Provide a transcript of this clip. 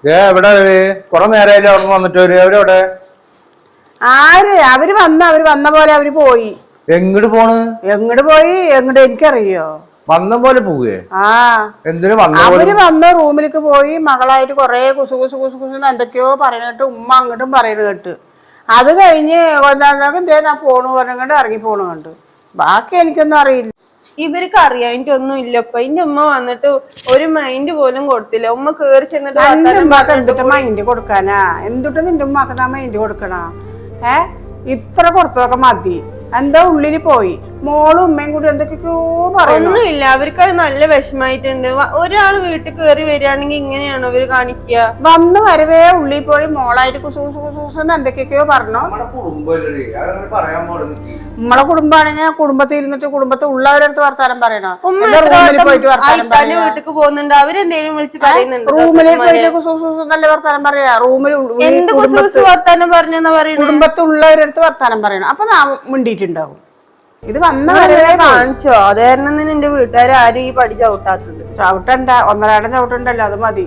എവിടെ കൊറേ നേരമായില്ലേ അവിടെ വന്നിട്ട് അവരവിടെ അവര് വന്ന പോലെ അവര് പോയി. എങ്ങോട്ട് പോണ്? എങ്ങോട്ട് പോയി എങ്ങോട്ട് എനിക്കറിയോ? വന്ന പോലെ പോവേ? എന്തിനു അവര് വന്ന റൂമിലേക്ക് പോയി. മകളായിട്ട് കൊറേ കുസു കുസു കുസു കുസു എന്തൊക്കെയോ പറയണ ഉമ്മ അങ്ങോട്ടും പറയണ കേട്ട്. അത് കഴിഞ്ഞ് ഞാൻ പോണു പറഞ്ഞുകൊണ്ട് ഇറങ്ങി പോണു കണ്ട്. ബാക്കി എനിക്കൊന്നും അറിയില്ല. ഇവർക്ക് അറിയാം എനിക്കൊന്നും ഇല്ലപ്പ. എന്റെ ഉമ്മ വന്നിട്ട് ഒരു മൈൻഡ് പോലും കൊടുത്തില്ല. ഉമ്മ കേറി ചെന്നിട്ട് എന്തിട്ട് മൈൻഡ് കൊടുക്കാനാ? എന്തിട്ട് നിന്റെ ഉമ്മാക്ക് മൈൻഡ് കൊടുക്കണ? ഇത്ര കൊടുത്തതൊക്കെ മതി. എന്താ ഉള്ളില് പോയി മോളും ഉമ്മയും കൂടി എന്തൊക്കെയോ ഒന്നുമില്ല. അവർക്ക് അത് നല്ല വിഷമായിട്ടുണ്ട്. ഒരാള് വീട്ടിൽ കയറി വരികയാണെങ്കിൽ ഇങ്ങനെയാണോ അവര് കാണിക്കുക? വന്ന് വരവേ ഉള്ളിൽ പോയി മോളായിട്ട് കുസൂസൂസൂസെന്ന് എന്തൊക്കെയൊക്കെയോ പറഞ്ഞു. നമ്മളെ കുടുംബാണെങ്കിൽ കുടുംബത്തിൽ ഇരുന്നിട്ട് കുടുംബത്തിൽ ഉള്ളവരടുത്ത് വർത്താനം പറയണോ? വീട്ടിക്ക് പോകുന്നുണ്ട്. അവരെന്തേലും വിളിച്ച് പറയുന്നുണ്ട്. റൂമിലേക്ക് പോയിട്ട് കുസൂസൂസ് നല്ല വർത്താനം പറയാ. റൂമിൽ എന്ത് കുസൂസ് വർത്താനം പറഞ്ഞെന്നാ പറയുന്നത്? കുടുംബത്തുള്ളവരടുത്ത് വർത്താനം പറയണം. അപ്പൊ മിണ്ടിയിട്ടുണ്ടാവും. ഇത് കാണിച്ചോ? അത് കാരണം തന്നെ എന്റെ വീട്ടുകാർ ആരും ഈ പടി ചവിട്ടാത്തത്. ചവിട്ടണ്ട, ഒന്നരാടം ചവിട്ടണ്ടല്ലോ, അത് മതി.